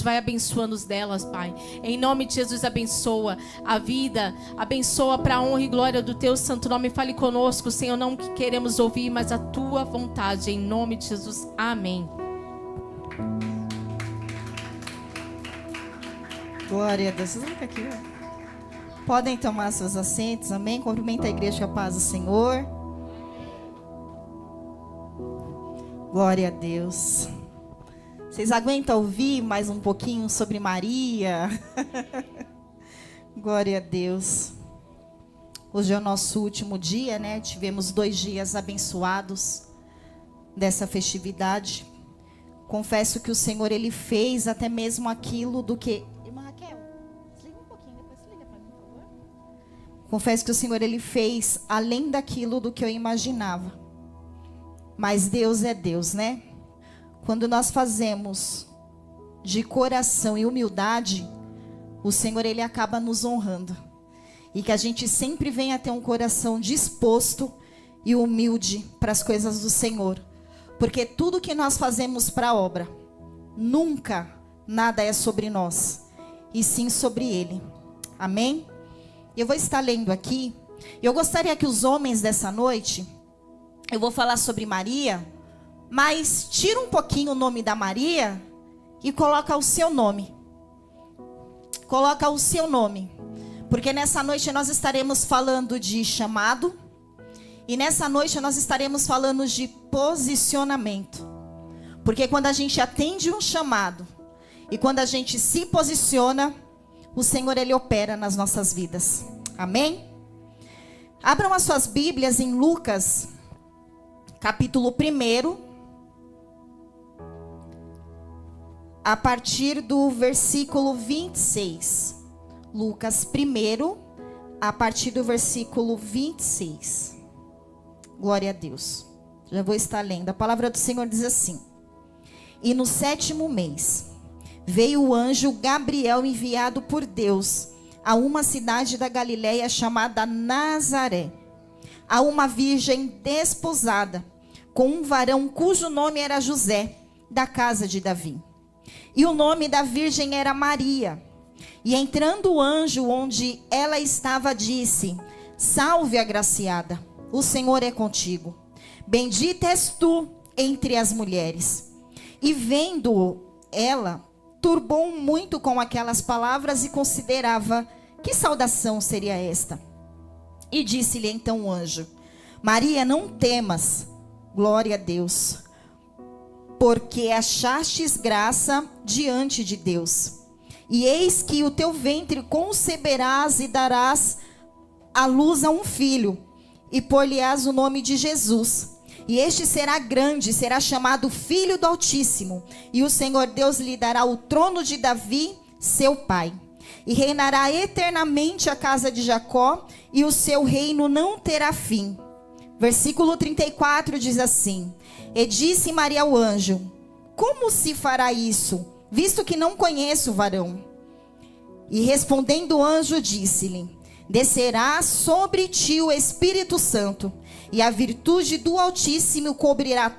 Vai abençoando os delas, Pai. Em nome de Jesus, abençoa a vida, abençoa para a honra e glória do Teu santo nome. Fale conosco, Senhor, não que queremos ouvir, mas a Tua vontade. Em nome de Jesus, amém. Glória a Deus. Vocês vão ficar aqui, ó. Podem tomar seus assentos, amém? Cumprimenta a igreja com a paz do Senhor. Glória a Deus. Vocês aguentam ouvir mais um pouquinho sobre Maria? Glória a Deus. Hoje é o nosso último dia, né? Tivemos 2 dias abençoados dessa festividade. Confesso que o Senhor, Ele fez até mesmo aquilo do que... Irmã Raquel, desliga um pouquinho, depois você liga para mim, por favor. Confesso que o Senhor, Ele fez além daquilo do que eu imaginava. Mas Deus é Deus, né? Quando nós fazemos de coração e humildade, o Senhor, Ele acaba nos honrando. E que a gente sempre venha ter um coração disposto e humilde para as coisas do Senhor. Porque tudo que nós fazemos para a obra, nunca nada é sobre nós, e sim sobre Ele. Amém? Eu vou estar lendo aqui. Eu gostaria que os homens dessa noite, eu vou falar sobre Maria, mas tira um pouquinho o nome da Maria e coloca o seu nome. Coloca o seu nome. Porque nessa noite nós estaremos falando de chamado. E nessa noite nós estaremos falando de posicionamento. Porque quando a gente atende um chamado e quando a gente se posiciona, o Senhor, Ele opera nas nossas vidas. Amém? Abram as suas Bíblias em Lucas, capítulo 1. A partir do versículo 26. Lucas 1, a partir do versículo 26. Glória a Deus. Já vou estar lendo. A palavra do Senhor diz assim: E no 7º mês, veio o anjo Gabriel enviado por Deus a uma cidade da Galileia chamada Nazaré, a uma virgem desposada, com um varão cujo nome era José, da casa de Davi. E o nome da virgem era Maria. E entrando o anjo onde ela estava, disse: Salve, agraciada, o Senhor é contigo. Bendita és tu entre as mulheres. E vendo ela, turbou muito com aquelas palavras e considerava que saudação seria esta. E disse-lhe então o anjo: Maria, não temas, glória a Deus, porque achastes graça diante de Deus. E eis que o teu ventre conceberás e darás à luz a um filho, e por-lhe-ás o nome de Jesus. E este será grande, será chamado Filho do Altíssimo, e o Senhor Deus lhe dará o trono de Davi, seu pai. E reinará eternamente a casa de Jacó, e o seu reino não terá fim. Versículo 34 diz assim: E disse Maria ao anjo: Como se fará isso, visto que não conheço o varão? E respondendo o anjo, disse-lhe: Descerá sobre ti o Espírito Santo, e a virtude do Altíssimo cobrirá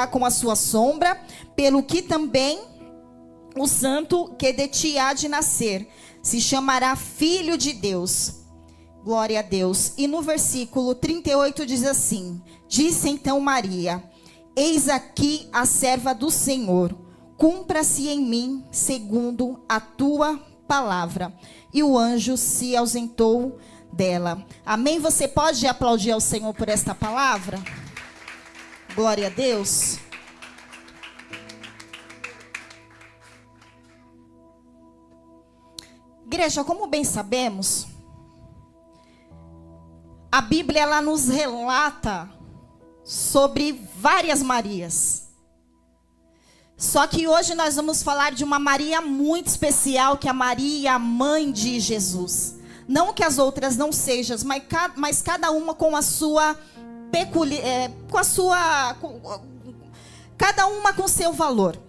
com a sua sombra, pelo que também o santo que de ti há de nascer se chamará Filho de Deus. Glória a Deus. E no versículo 38 diz assim: Disse então Maria: Eis aqui a serva do Senhor, cumpra-se em mim segundo a tua palavra. E o anjo se ausentou dela. Amém? Você pode aplaudir ao Senhor por esta palavra? Glória a Deus. Igreja, como bem sabemos, a Bíblia, ela nos relata sobre várias Marias. Só que hoje nós vamos falar de uma Maria muito especial, que é a Maria, mãe de Jesus. Não que as outras não sejam, mas cada uma com a sua cada uma com seu valor.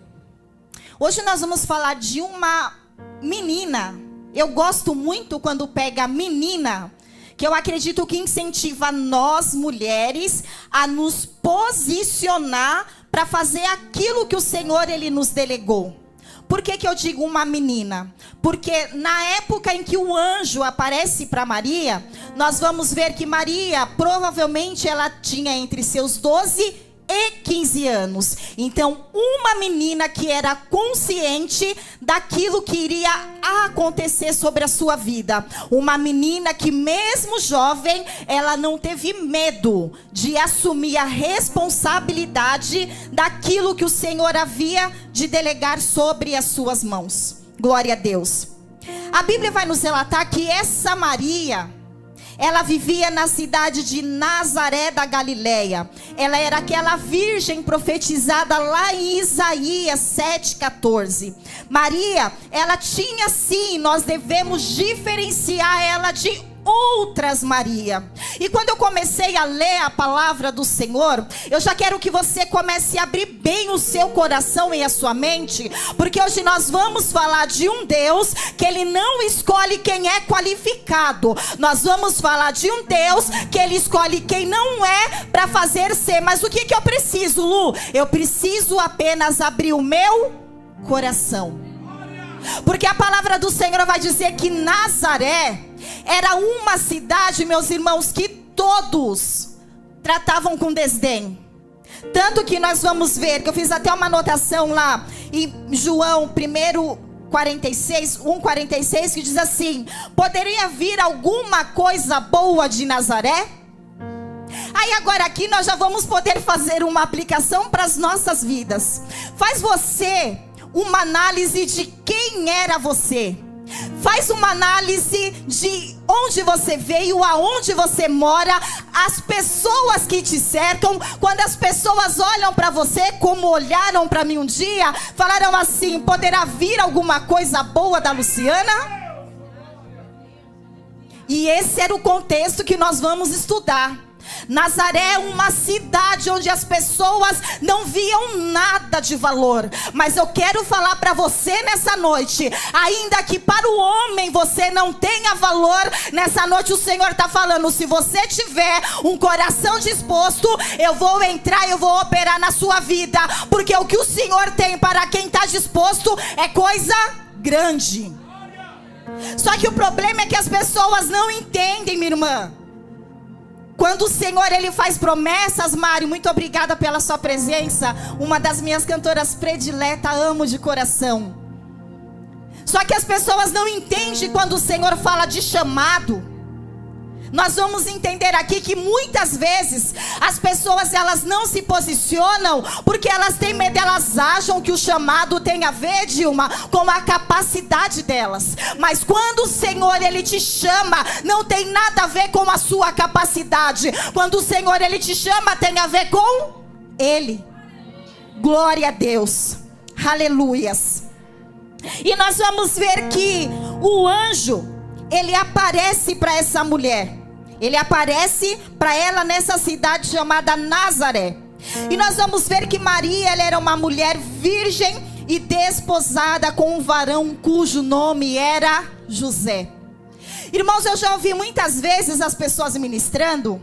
Hoje nós vamos falar de uma menina. Eu gosto muito quando pega menina, que eu acredito que incentiva nós, mulheres, a nos posicionar para fazer aquilo que o Senhor, Ele nos delegou. Por que eu digo uma menina? Porque na época em que o anjo aparece para Maria, nós vamos ver que Maria, provavelmente ela tinha entre seus 12 e 15 anos. Então, uma menina que era consciente daquilo que iria acontecer sobre a sua vida. Uma menina que, mesmo jovem, ela não teve medo de assumir a responsabilidade daquilo que o Senhor havia de delegar sobre as suas mãos. Glória a Deus. A Bíblia vai nos relatar que essa Maria, ela vivia na cidade de Nazaré da Galileia. Ela era aquela virgem profetizada lá em Isaías 7,14. Maria, ela tinha sim, nós devemos diferenciar ela de outras Maria. E quando eu comecei a ler a palavra do Senhor, eu já quero que você comece a abrir bem o seu coração e a sua mente, porque hoje nós vamos falar de um Deus que Ele não escolhe quem é qualificado. Nós vamos falar de um Deus que Ele escolhe quem não é para fazer ser. Mas o que eu preciso, Lu? Eu preciso apenas abrir o meu coração. Porque a palavra do Senhor vai dizer que Nazaré era uma cidade, meus irmãos, que todos tratavam com desdém. Tanto que nós vamos ver, que eu fiz até uma anotação lá em João 1:46, que diz assim: poderia vir alguma coisa boa de Nazaré? Aí agora aqui nós já vamos poder fazer uma aplicação para as nossas vidas. Faz você uma análise de quem era você. Faz uma análise de onde você veio, aonde você mora, as pessoas que te cercam. Quando as pessoas olham para você, como olharam para mim um dia, falaram assim: poderá vir alguma coisa boa da Luciana? E esse era o contexto que nós vamos estudar. Nazaré é uma cidade onde as pessoas não viam nada de valor. Mas eu quero falar para você nessa noite, ainda que para o homem você não tenha valor, nessa noite o Senhor está falando: se você tiver um coração disposto, eu vou entrar, eu vou operar na sua vida. Porque o que o Senhor tem para quem está disposto é coisa grande. Só que o problema é que as pessoas não entendem, minha irmã. Quando o Senhor, Ele faz promessas, Mário, muito obrigada pela sua presença. Uma das minhas cantoras prediletas, amo de coração. Só que as pessoas não entendem quando o Senhor fala de chamado. Nós vamos entender aqui que muitas vezes as pessoas, elas não se posicionam porque elas têm medo, elas acham que o chamado tem a ver, Dilma, com a capacidade delas. Mas quando o Senhor, Ele te chama, não tem nada a ver com a sua capacidade. Quando o Senhor, Ele te chama, tem a ver com Ele. Glória a Deus, aleluias. E nós vamos ver que o anjo, ele aparece para essa mulher. Ele aparece para ela nessa cidade chamada Nazaré. E nós vamos ver que Maria, ela era uma mulher virgem e desposada com um varão cujo nome era José. Irmãos, eu já ouvi muitas vezes as pessoas ministrando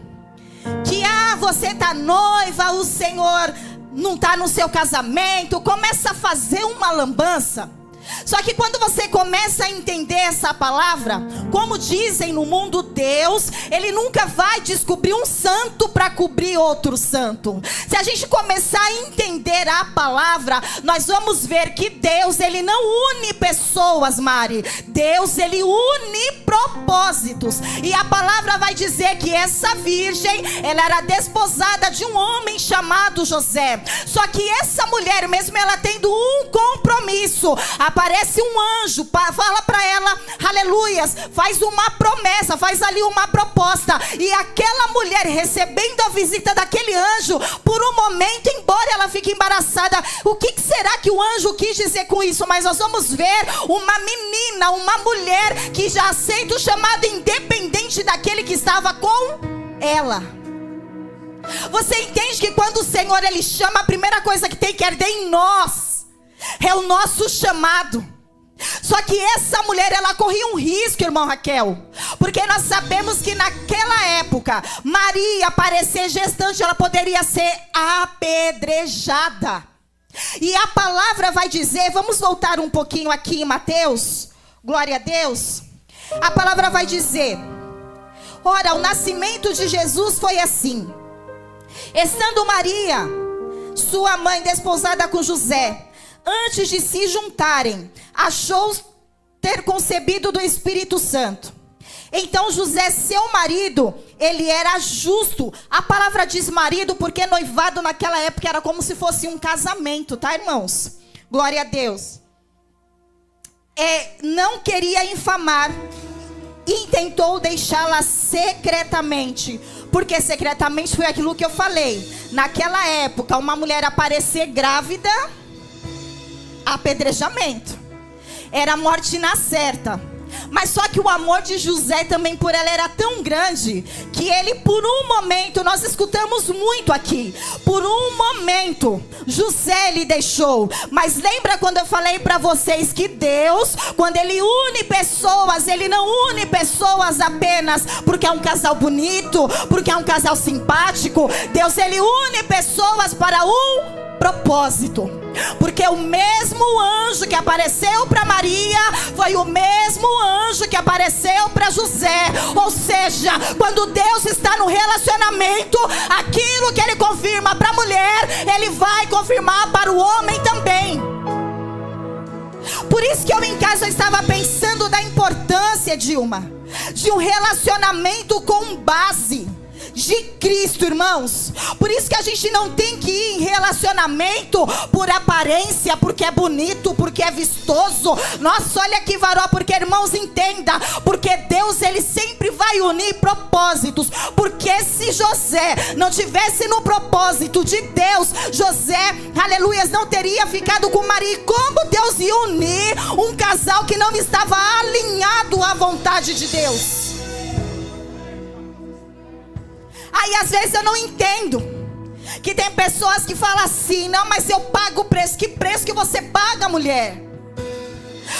que você está noiva, o Senhor não está no seu casamento. Começa a fazer uma lambança. Só que quando você começa a entender essa palavra, como dizem no mundo, Deus, Ele nunca vai descobrir um santo para cobrir outro santo. Se a gente começar a entender a palavra, nós vamos ver que Deus, Ele não une pessoas, Mari. Deus, Ele une propósitos. E a palavra vai dizer que essa virgem, ela era desposada de um homem chamado José. Só que essa mulher, mesmo ela tendo um compromisso, aparece um anjo, fala para ela, aleluias, faz uma promessa, faz ali uma proposta. E aquela mulher, recebendo a visita daquele anjo, por um momento, embora ela fique embaraçada, o que será que o anjo quis dizer com isso? Mas nós vamos ver uma menina, uma mulher que já aceita o chamado, independente daquele que estava com ela. Você entende que quando o Senhor, Ele chama, a primeira coisa que tem que arder em nós é o nosso chamado. Só que essa mulher, ela corria um risco, irmão Raquel, porque nós sabemos que naquela época, Maria, para ser gestante, ela poderia ser apedrejada. E a palavra vai dizer, vamos voltar um pouquinho aqui em Mateus, glória a Deus. A palavra vai dizer: ora, o nascimento de Jesus foi assim. Estando Maria, sua mãe, desposada com José, antes de se juntarem, achou ter concebido do Espírito Santo. Então José, seu marido, ele era justo. A palavra diz marido porque noivado naquela época era como se fosse um casamento, tá, irmãos? Glória a Deus. Não queria infamar e tentou deixá-la secretamente. Porque secretamente foi aquilo que eu falei. Naquela época, uma mulher aparecer grávida, apedrejamento. Era morte na certa. Mas só que o amor de José também por ela era tão grande, que ele por um momento, nós escutamos muito aqui, por um momento, José lhe deixou. Mas lembra quando eu falei para vocês que Deus, quando ele une pessoas, ele não une pessoas apenas porque é um casal bonito, porque é um casal simpático. Deus, ele une pessoas para um propósito. Porque o mesmo anjo que apareceu para Maria foi o mesmo anjo que apareceu para José. Ou seja, quando Deus está no relacionamento, aquilo que ele confirma para a mulher, ele vai confirmar para o homem também. Por isso que eu em casa eu estava pensando da importância de um relacionamento com base de Cristo, irmãos. Por isso que a gente não tem que ir em relacionamento por aparência, porque é bonito, porque é vistoso. Nossa, olha aqui, varó, porque, irmãos, entenda, porque Deus, ele sempre vai unir propósitos. Porque se José não tivesse no propósito de Deus, José, aleluias, não teria ficado com Maria. Como Deus ia unir um casal que não estava alinhado à vontade de Deus? Aí às vezes eu não entendo, que tem pessoas que falam assim: não, mas eu pago o preço. Que preço que você paga, mulher?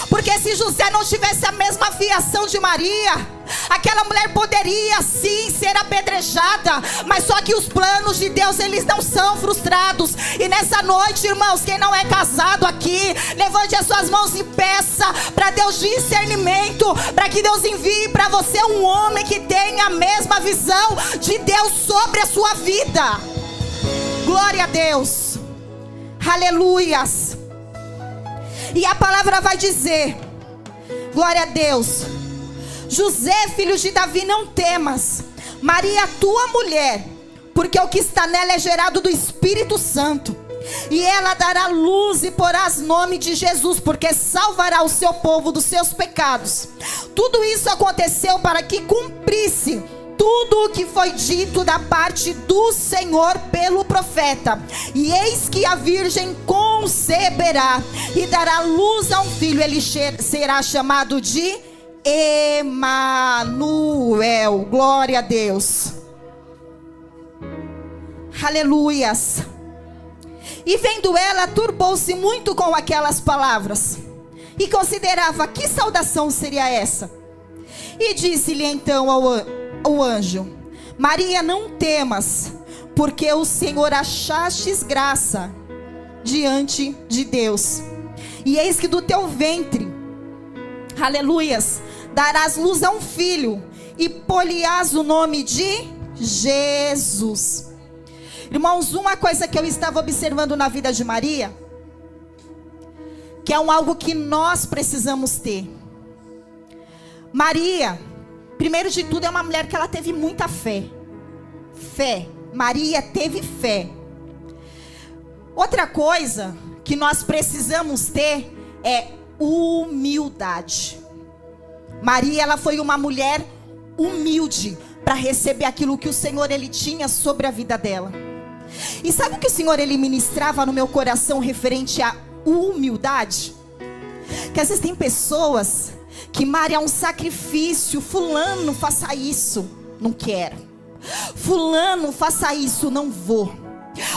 Porque se José não tivesse a mesma fiação de Maria, aquela mulher poderia sim ser apedrejada. Mas só que os planos de Deus, eles não são frustrados. E nessa noite, irmãos, quem não é casado aqui, levante as suas mãos e peça para Deus discernimento, para que Deus envie para você um homem que tenha a mesma visão de Deus sobre a sua vida. Glória a Deus, aleluias. E a palavra vai dizer, glória a Deus: José, filho de Davi, não temas Maria, tua mulher, porque o que está nela é gerado do Espírito Santo. E ela dará luz e porás nome de Jesus, porque salvará o seu povo dos seus pecados. Tudo isso aconteceu para que cumprisse tudo o que foi dito da parte do Senhor pelo profeta. E eis que a virgem conceberá e dará luz a um filho. Ele será chamado de Emanuel. Glória a Deus, aleluias. E vendo ela, turbou-se muito com aquelas palavras, e considerava que saudação seria essa. E disse-lhe então o anjo: Maria, não temas, porque o Senhor achastes graça diante de Deus. E eis que do teu ventre, aleluias, darás luz a um filho, e pôr-lhe-ás o nome de Jesus. Irmãos, uma coisa que eu estava observando na vida de Maria, que é algo que nós precisamos ter. Maria, primeiro de tudo, é uma mulher que ela teve muita fé. Maria teve fé. Outra coisa que nós precisamos ter é humildade. Maria, ela foi uma mulher humilde para receber aquilo que o Senhor, ele tinha sobre a vida dela. E sabe o que o Senhor, ele ministrava no meu coração referente à humildade? Que às vezes tem pessoas que, Maria, é um sacrifício. Fulano, faça isso, não quero. Fulano, faça isso, não vou.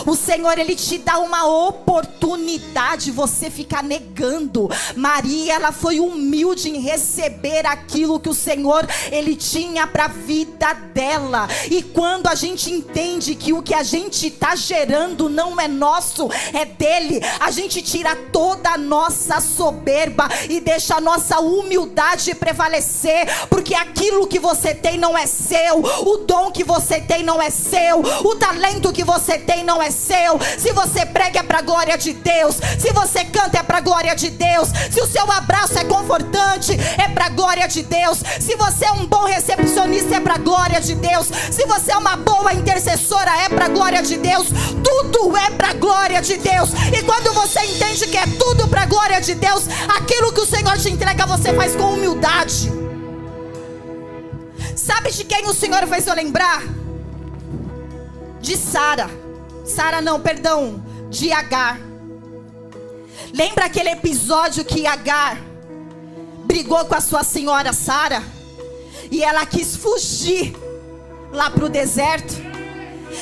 O Senhor, Ele te dá uma oportunidade, você fica negando. Maria, ela foi humilde em receber aquilo que o Senhor, Ele tinha para a vida dela. E quando a gente entende que o que a gente está gerando não é nosso, é dele, a gente tira toda a nossa soberba e deixa a nossa humildade prevalecer, porque aquilo que você tem não é seu, o dom que você tem não é seu, o talento que você tem não é seu. Se você prega é para a glória de Deus, se você canta é para a glória de Deus, se o seu abraço é confortante é para a glória de Deus, se você é um bom recepcionista é para a glória de Deus, se você é uma boa intercessora é para a glória de Deus. Tudo é para a glória de Deus. E quando você entende que é tudo para a glória de Deus, aquilo que o Senhor te entrega você faz com humildade. Sabe de quem o Senhor fez eu lembrar? De de Agar. Lembra aquele episódio que Agar brigou com a sua senhora Sara e ela quis fugir lá para o deserto?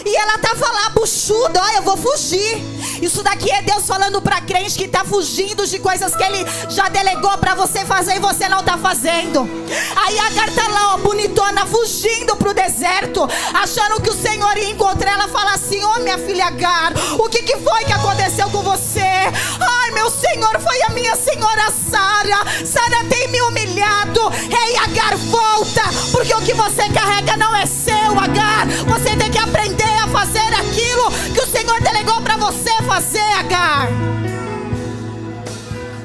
E ela estava lá buchuda, eu vou fugir. Isso daqui é Deus falando para crente que está fugindo de coisas que Ele já delegou para você fazer e você não está fazendo. Aí Agar está lá, bonitona, fugindo para o deserto, achando que o Senhor ia encontrar ela. Fala assim: minha filha Agar, o que foi que aconteceu com você? Ai, meu Senhor, foi a minha senhora Sara. Sara tem me humilhado. Ei, Agar, volta, porque o que você carrega não é seu, Agar. Você tem que aprender a fazer aquilo que o Senhor delegou para você fazer, Agar.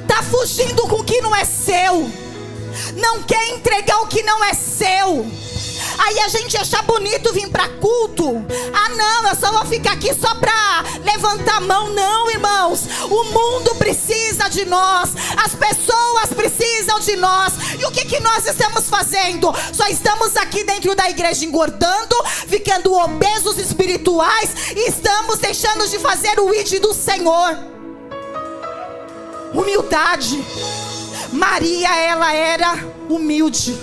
Tá fugindo com o que não é seu, não quer entregar o que não é seu. Aí a gente acha bonito vir para culto. Ah não, eu só vou ficar aqui só para levantar a mão. Não, irmãos, o mundo precisa de nós, as pessoas precisam de nós. E o que nós estamos fazendo? Só estamos aqui dentro da igreja engordando, ficando obesos espirituais, e estamos deixando de fazer o ID do Senhor. Humildade. Maria, ela era humilde.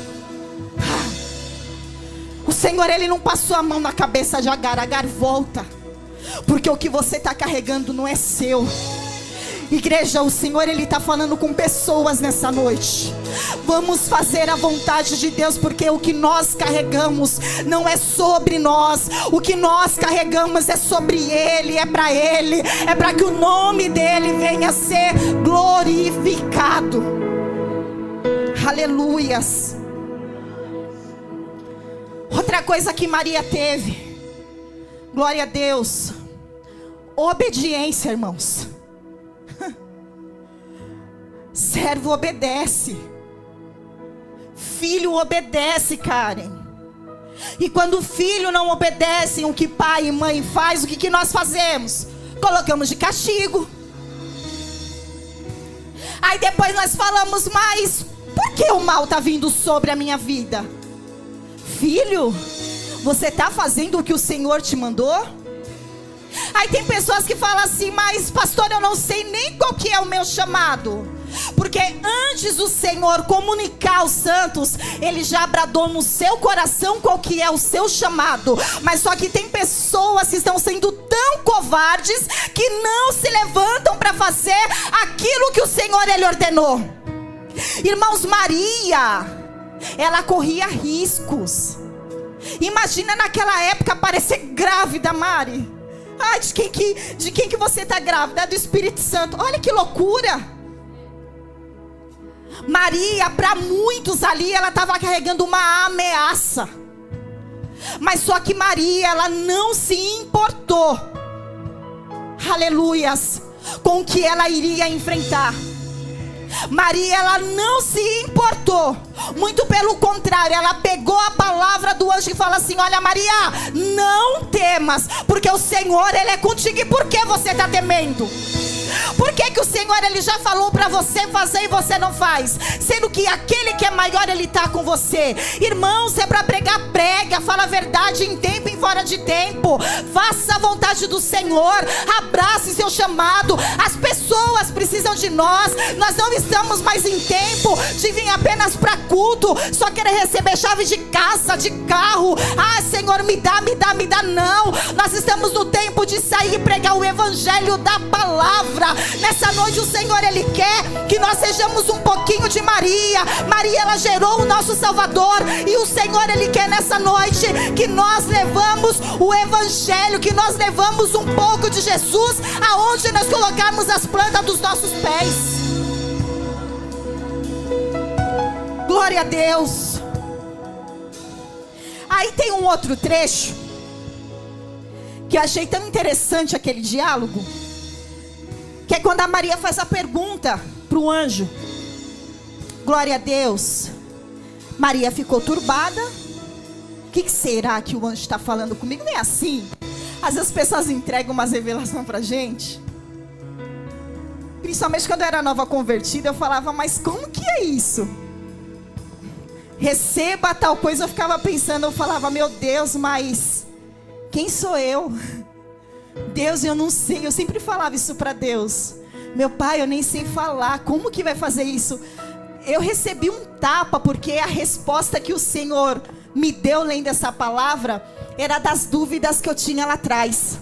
O Senhor, Ele não passou a mão na cabeça de Agar. Agar, volta, porque o que você está carregando não é seu. Igreja, o Senhor, Ele está falando com pessoas nessa noite. Vamos fazer a vontade de Deus, porque o que nós carregamos não é sobre nós. O que nós carregamos é sobre Ele, é para Ele, é para que o nome dEle venha a ser glorificado. Aleluias. Outra coisa que Maria teve, glória a Deus, obediência, irmãos. Servo obedece, filho obedece, Karen. E quando o filho não obedece o que pai e mãe faz, o que nós fazemos? Colocamos de castigo. Aí depois nós falamos: mas por que o mal está vindo sobre a minha vida? Filho, você está fazendo o que o Senhor te mandou? Aí tem pessoas que falam assim: mas pastor, eu não sei nem qual que é o meu chamado. Porque antes do Senhor comunicar aos santos, Ele já bradou no seu coração qual que é o seu chamado. Mas só que tem pessoas que estão sendo tão covardes que não se levantam para fazer aquilo que o Senhor, Ele ordenou. Irmãos, Maria, ela corria riscos. Imagina naquela época parecer grávida, Mari. Ai, de quem que você está grávida? É do Espírito Santo. Olha que loucura. Maria, para muitos ali, ela estava carregando uma ameaça. Mas só que Maria, ela não se importou, aleluias, com o que ela iria enfrentar. Maria, ela não se importou. Muito pelo contrário, ela pegou a palavra do anjo e falou assim: olha, Maria, não temas, porque o Senhor, Ele é contigo. E por que você está temendo? Por que o Senhor, Ele já falou para você fazer e você não faz? Sendo que aquele que é maior, Ele está com você. Irmãos, é para pregar, prega, fala a verdade em tempo e fora de tempo. Faça a vontade do Senhor, abrace seu chamado. As pessoas precisam de nós. Nós não estamos mais em tempo de vir apenas para culto, só querer receber chave de casa, de carro. Ah, Senhor, me dá. Não, nós estamos no tempo de sair e pregar o evangelho da palavra. Nessa noite o Senhor, Ele quer que nós sejamos um pouquinho de Maria. Maria, ela gerou o nosso Salvador, e o Senhor, Ele quer nessa noite que nós levamos o evangelho, que nós levamos um pouco de Jesus aonde nós colocarmos as plantas dos nossos pés. Glória a Deus. Aí tem um outro trecho que eu achei tão interessante, aquele diálogo, que é quando a Maria faz a pergunta para o anjo. Glória a Deus. Maria ficou turbada. O que será que o anjo está falando comigo? Nem assim. Às vezes as pessoas entregam umas revelações para a gente. Principalmente quando eu era nova convertida, eu falava, mas como que é isso? Receba tal coisa, eu ficava pensando, eu falava, meu Deus, mas quem sou eu? Deus, eu não sei. Eu sempre falava isso para Deus. Meu Pai, eu nem sei falar. Como que vai fazer isso? Eu recebi um tapa, porque a resposta que o Senhor me deu lendo essa palavra era das dúvidas que eu tinha lá atrás.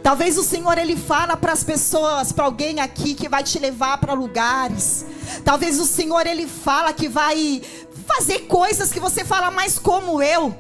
Talvez o Senhor, Ele fala para as pessoas, para alguém aqui que vai te levar para lugares. Talvez o Senhor, Ele fala que vai fazer coisas que você fala, mas como eu?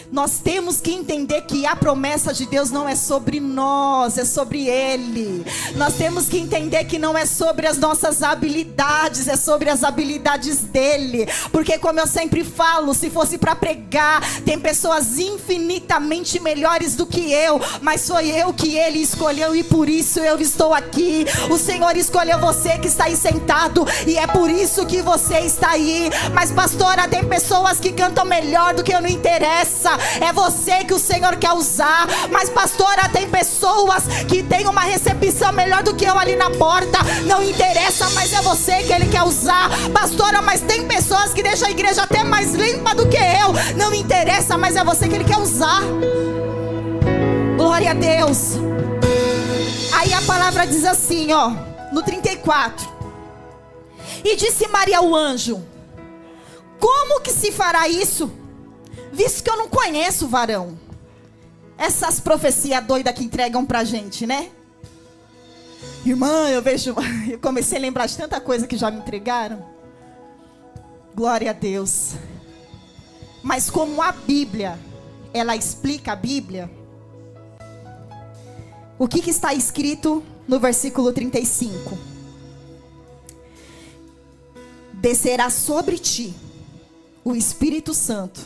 Nós temos que entender que a promessa de Deus não é sobre nós, é sobre Ele. Nós temos que entender que não é sobre as nossas habilidades, é sobre as habilidades dEle. Porque como eu sempre falo, se fosse para pregar, tem pessoas infinitamente melhores do que eu, mas foi eu que Ele escolheu, e por isso eu estou aqui. O Senhor escolheu você que está aí sentado, e é por isso que você está aí. Mas pastora, tem pessoas que cantam melhor do que eu, não interessa. É você que o Senhor quer usar. Mas pastora, tem pessoas que tem uma recepção melhor do que eu ali na porta. Não interessa, mas é você que Ele quer usar. Pastora, mas tem pessoas que deixam a igreja até mais limpa do que eu. Não interessa, mas é você que Ele quer usar. Glória a Deus. Aí a palavra diz assim, ó, no 34. E disse Maria ao anjo: como que se fará isso, visto que eu não conheço o varão? Essas profecias doidas que entregam pra gente, né? Irmã, eu comecei a lembrar de tanta coisa que já me entregaram. Glória a Deus. Mas como a Bíblia, ela explica a Bíblia, o que está escrito no versículo 35? Descerá sobre ti o Espírito Santo,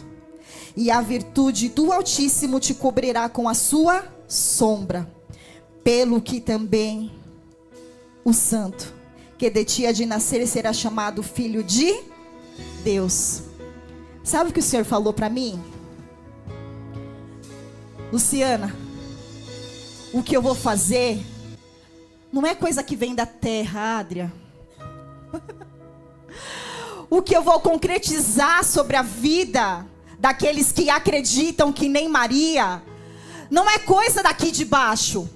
e a virtude do Altíssimo te cobrirá com a sua sombra. Pelo que também o santo que de ti há de nascer será chamado filho de Deus. Sabe o que o Senhor falou para mim? Luciana, o que eu vou fazer não é coisa que vem da terra, Adria. O que eu vou concretizar sobre a vida daqueles que acreditam que nem Maria, não é coisa daqui de baixo.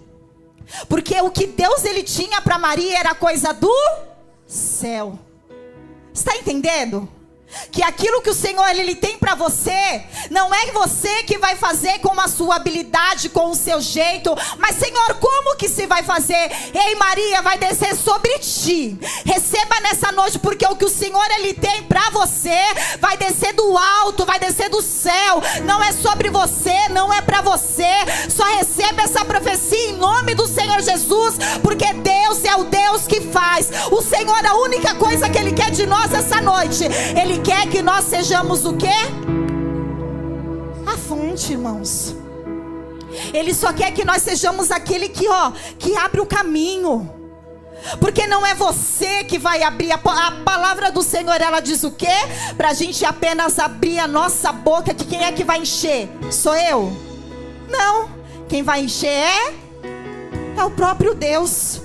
Porque o que Deus Ele tinha para Maria era coisa do céu. Está entendendo? Que aquilo que o Senhor Ele tem para você, não é você que vai fazer com a sua habilidade, com o seu jeito. Mas Senhor, como que se vai fazer? Ei Maria, vai descer sobre ti. Receba nessa noite, porque o que o Senhor Ele tem para você vai descer do alto, vai descer do céu. Não é sobre você, não é para você. Só receba essa profecia em nome do Senhor Jesus, porque Deus é o Deus que faz. O Senhor, a única coisa que Ele quer de nós essa noite, Ele quer que nós sejamos o quê? A fonte, irmãos. Ele só quer que nós sejamos aquele que, ó, que abre o caminho. Porque não é você que vai abrir. A palavra do Senhor, ela diz o quê? Pra gente apenas abrir a nossa boca, que quem é que vai encher? Sou eu? Não. Quem vai encher é o próprio Deus.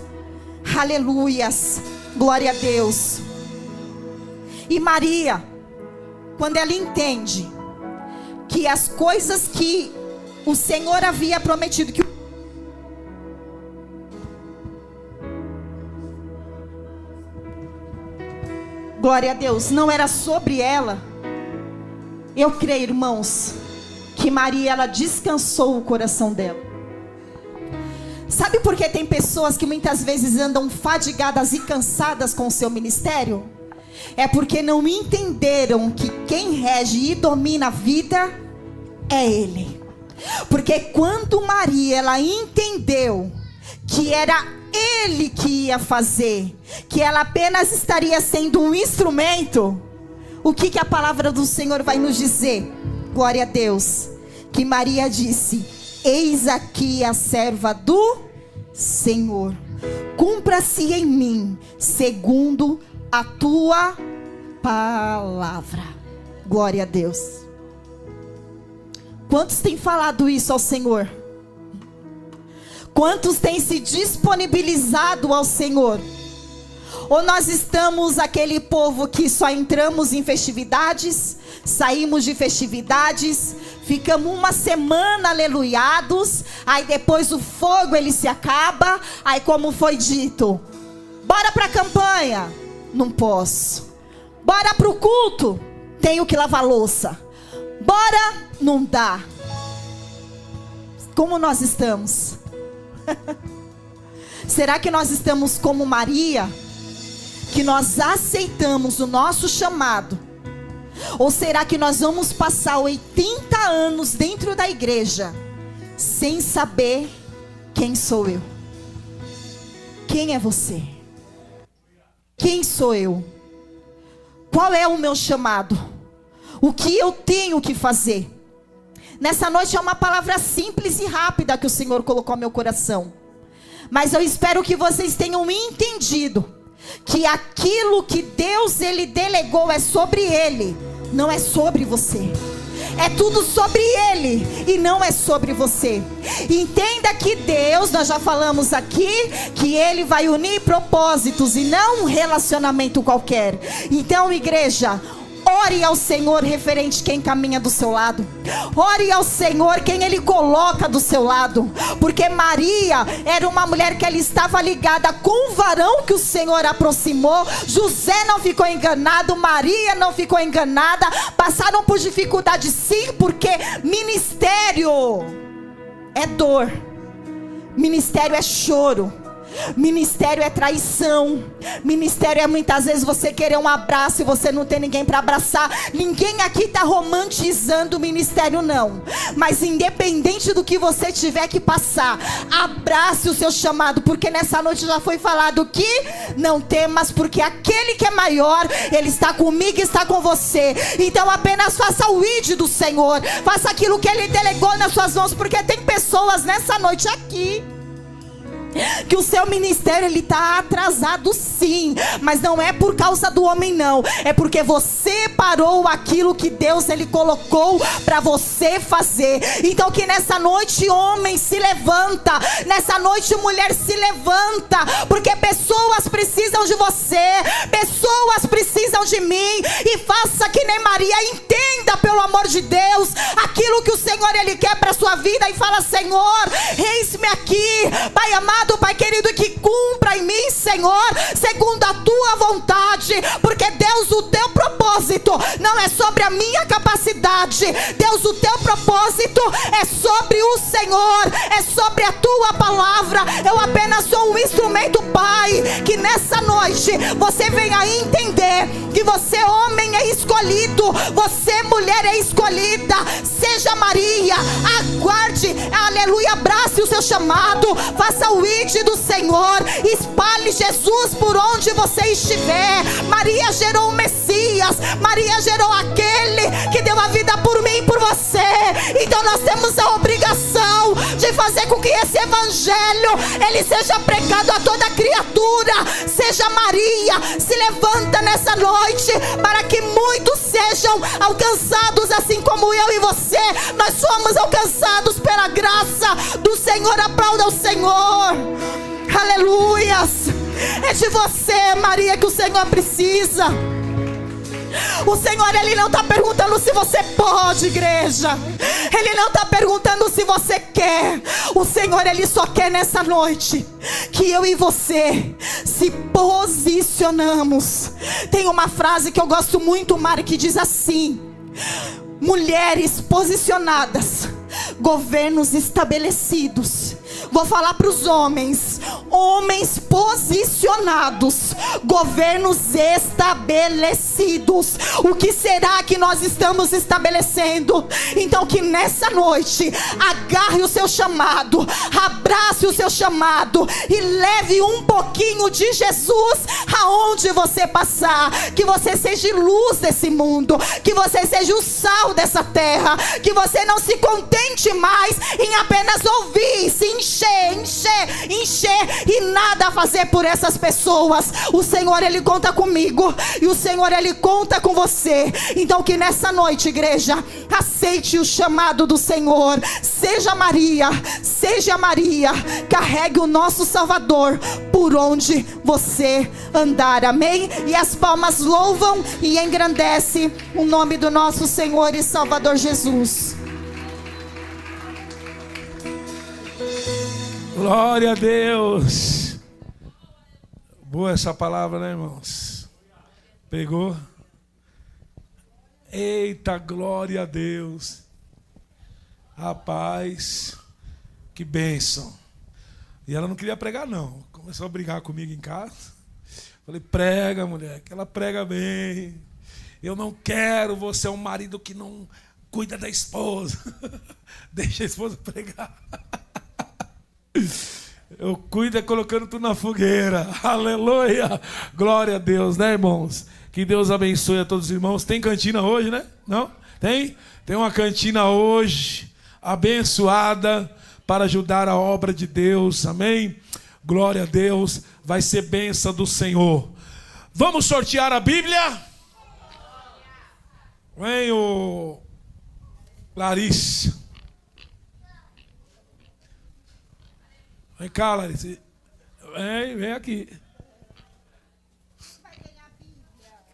Aleluias. Glória a Deus. E Maria, quando ela entende que as coisas que o Senhor havia prometido, que glória a Deus, não era sobre ela. Eu creio, irmãos, que Maria, ela descansou o coração dela. Sabe por que tem pessoas que muitas vezes andam fadigadas e cansadas com o seu ministério? É porque não entenderam que quem rege e domina a vida é Ele. Porque quando Maria, ela entendeu que era Ele que ia fazer, que ela apenas estaria sendo um instrumento, o que a palavra do Senhor vai nos dizer? Glória a Deus. Que Maria disse: eis aqui a serva do Senhor, cumpra-se em mim segundo a tua palavra. Glória a Deus. Quantos têm falado isso ao Senhor? Quantos têm se disponibilizado ao Senhor? Ou nós estamos aquele povo que só entramos em festividades, saímos de festividades, ficamos uma semana aleluiados, aí depois o fogo ele se acaba, aí como foi dito, bora para a campanha, não posso, bora para o culto, tenho que lavar louça, bora, não dá. Como nós estamos? Será que nós estamos como Maria, que nós aceitamos o nosso chamado? Ou será que nós vamos passar 80 anos dentro da igreja sem saber quem sou eu? Quem é você? Quem sou eu? Qual é o meu chamado? O que eu tenho que fazer? Nessa noite é uma palavra simples e rápida que o Senhor colocou no meu coração. Mas eu espero que vocês tenham entendido que aquilo que Deus ele delegou é sobre Ele, não é sobre você. É tudo sobre Ele e não é sobre você. Entenda que Deus, nós já falamos aqui, que Ele vai unir propósitos e não um relacionamento qualquer. Então, igreja, ore ao Senhor referente quem caminha do seu lado. Ore ao Senhor quem Ele coloca do seu lado. Porque Maria era uma mulher que ela estava ligada com o varão que o Senhor aproximou. José não ficou enganado, Maria não ficou enganada. Passaram por dificuldade sim, porque ministério é dor, ministério é choro, ministério é traição, ministério é muitas vezes você querer um abraço e você não ter ninguém para abraçar. Ninguém aqui está romantizando o ministério, não. Mas independente do que você tiver que passar, abrace o seu chamado, porque nessa noite já foi falado que não temas, porque aquele que é maior, Ele está comigo e está com você. Então apenas faça o id do Senhor, faça aquilo que Ele delegou nas suas mãos, porque tem pessoas nessa noite aqui que o seu ministério ele está atrasado sim, mas não é por causa do homem não, é porque você parou aquilo que Deus ele colocou para você fazer. Então que nessa noite homem se levanta, nessa noite mulher se levanta, porque pessoas precisam de você, pessoas precisam de mim, e faça que nem Maria, entenda pelo amor de Deus aquilo que o Senhor ele quer para sua vida, e fala: Senhor, eis-me aqui, Pai amado, Pai querido, que cumpra em mim, Senhor, segundo a tua vontade, porque Deus, o teu propósito não é sobre a minha capacidade. Deus, o teu propósito é sobre o Senhor, é sobre a tua palavra. Eu apenas sou um instrumento, Pai, que nessa noite você venha entender que você homem é escolhido, você mulher é escolhida. Seja Maria, aguarde, aleluia, abrace o seu chamado, faça o id do Senhor, espalhe Jesus por onde você estiver. Maria gerou o Messias, Maria gerou aquele que deu a vida por mim e por você. Então nós temos a obrigação de fazer com que esse evangelho ele seja pregado a toda criatura. Seja Maria, se levanta nessa noite para que muitos sejam alcançados, assim como eu e você. Nós somos alcançados pela graça do Senhor. Aplauda o Senhor. Aleluias. É de você, Maria, que o Senhor precisa. O Senhor, Ele não está perguntando se você pode, igreja. Ele não está perguntando se você quer. O Senhor, Ele só quer nessa noite que eu e você se posicionamos. Tem uma frase que eu gosto muito, Mari, que diz assim: mulheres posicionadas, governos estabelecidos. Vou falar para os homens: homens posicionados, governos estabelecidos. O que será que nós estamos estabelecendo? Então que nessa noite agarre o seu chamado, abrace o seu chamado e leve um pouquinho de Jesus aonde você passar. Que você seja luz desse mundo, que você seja o sal dessa terra, que você não se contente mais em apenas ouvir, se encher e nada a fazer por essas pessoas. O Senhor, Ele conta comigo, e o Senhor, Ele conta com você. Então que nessa noite, igreja, aceite o chamado do Senhor. Seja Maria, carregue o nosso Salvador por onde você andar, amém? E as palmas louvam e engrandecem o nome do nosso Senhor e Salvador Jesus. Glória a Deus. Boa essa palavra, né, irmãos? Pegou? Eita, glória a Deus. Rapaz, que bênção. E ela não queria pregar, não. Começou a brigar comigo em casa. Falei: prega, mulher, que ela prega bem. Eu não quero, você é um marido que não cuida da esposa. Deixa a esposa pregar. Eu cuido colocando tudo na fogueira. Aleluia. Glória a Deus, né, irmãos? Que Deus abençoe a todos os irmãos. Tem cantina hoje, né? Não? Tem? Tem uma cantina hoje, abençoada, para ajudar a obra de Deus. Amém? Glória a Deus. Vai ser bênção do Senhor. Vamos sortear a Bíblia? Vem o Larissa. Vem cá, Larissa. Vem aqui.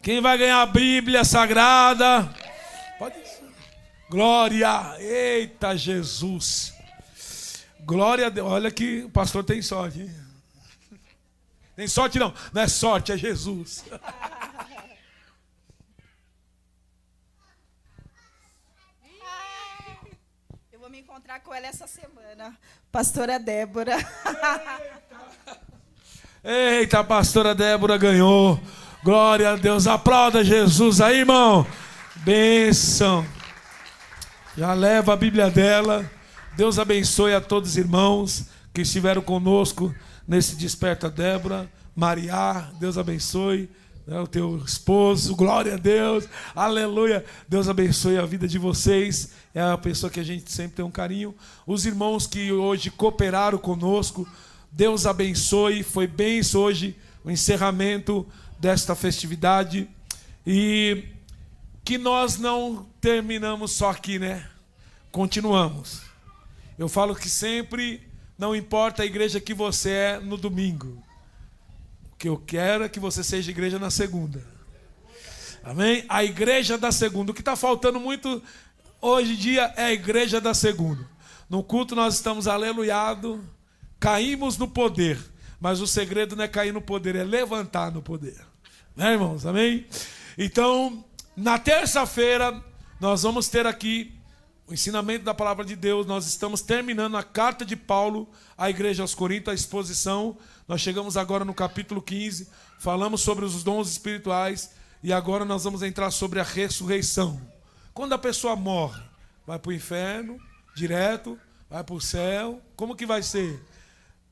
Quem vai ganhar a Bíblia Sagrada? Pode ser. Glória. Eita, Jesus. Glória a Deus. Olha que o pastor tem sorte, hein? Tem sorte não. Não é sorte, é Jesus. Eu vou me encontrar com ela essa semana. Pastora Débora. Eita, a pastora Débora ganhou. Glória a Deus. Aplauda Jesus aí, irmão. Bênção. Já leva a Bíblia dela. Deus abençoe a todos os irmãos que estiveram conosco nesse Desperta Débora. Maria, Deus abençoe. O teu esposo, glória a Deus, aleluia. Deus abençoe a vida de vocês. É a pessoa que a gente sempre tem um carinho. Os irmãos que hoje cooperaram conosco, Deus abençoe. Foi bênção hoje o encerramento desta festividade. E que nós não terminamos só aqui, né? Continuamos. Eu falo que sempre, não importa a igreja que você é no domingo. O que eu quero é que você seja igreja na segunda. Amém? A igreja da segunda. O que está faltando muito hoje em dia é a igreja da segunda. No culto nós estamos aleluiados, caímos no poder. Mas o segredo não é cair no poder, é levantar no poder. Né, irmãos? Amém? Então, na terça-feira, nós vamos ter aqui o ensinamento da palavra de Deus. Nós estamos terminando a carta de Paulo à igreja aos Coríntios, a exposição. Nós chegamos agora no capítulo 15, falamos sobre os dons espirituais e agora nós vamos entrar sobre a ressurreição. Quando a pessoa morre, vai para o inferno, direto, vai para o céu. Como que vai ser?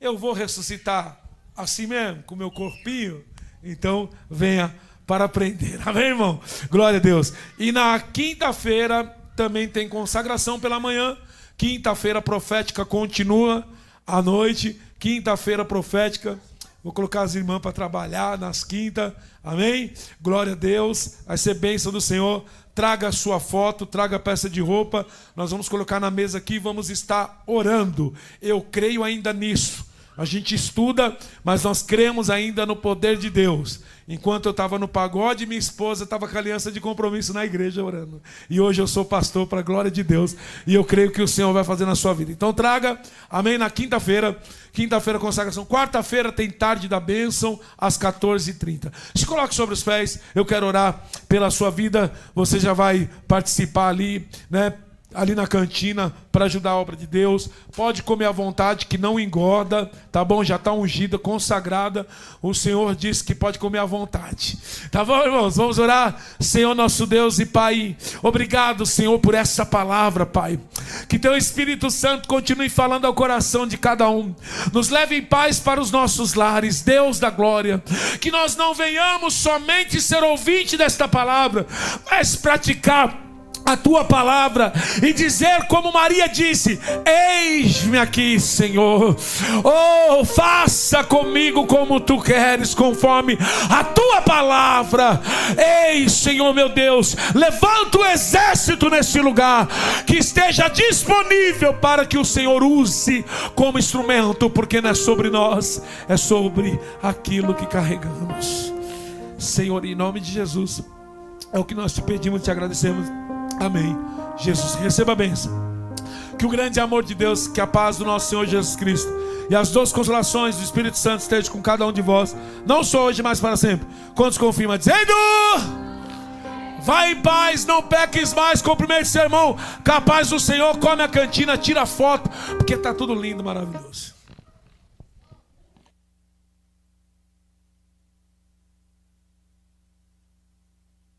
Eu vou ressuscitar assim mesmo, com o meu corpinho? Então, venha para aprender. Amém, irmão? Glória a Deus. E na quinta-feira também tem consagração pela manhã. Quinta-feira profética continua à noite. Quinta-feira profética. Vou colocar as irmãs para trabalhar nas quintas. Amém? Glória a Deus. Vai ser bênção do Senhor. Traga a sua foto, traga a peça de roupa. Nós vamos colocar na mesa aqui e vamos estar orando. Eu creio ainda nisso. A gente estuda, mas nós cremos ainda no poder de Deus. Enquanto eu estava no pagode, minha esposa estava com a aliança de compromisso na igreja orando. E hoje eu sou pastor para a glória de Deus. E eu creio que o Senhor vai fazer na sua vida. Então traga, amém, na quinta-feira. Quinta-feira, consagração. Quarta-feira tem tarde da bênção, às 14h30. Se coloque sobre os pés, eu quero orar pela sua vida. Você já vai participar ali, né? Ali na cantina, para ajudar a obra de Deus. Pode comer à vontade, que não engorda, tá bom? Já está ungida, consagrada. O Senhor disse que pode comer à vontade. Tá bom, irmãos? Vamos orar. Senhor nosso Deus e Pai, obrigado, Senhor, por essa palavra, Pai. Que Teu Espírito Santo continue falando ao coração de cada um. Nos leve em paz para os nossos lares, Deus da glória. Que nós não venhamos somente ser ouvinte desta palavra, mas praticar a Tua palavra e dizer como Maria disse: eis-me aqui, Senhor. Oh, faça comigo como Tu queres, conforme a Tua palavra. Ei, Senhor meu Deus, levanta o exército nesse lugar, que esteja disponível para que o Senhor use como instrumento, porque não é sobre nós, é sobre aquilo que carregamos. Senhor, em nome de Jesus, é o que nós te pedimos e te agradecemos. Amém. Jesus, receba a bênção. Que o grande amor de Deus, que a paz do nosso Senhor Jesus Cristo e as duas consolações do Espírito Santo estejam com cada um de vós, não só hoje, mas para sempre. Quantos confirmam dizendo: vai em paz, não peques mais. Cumprimente seu irmão, capaz do Senhor, come a cantina, tira foto, porque está tudo lindo, maravilhoso.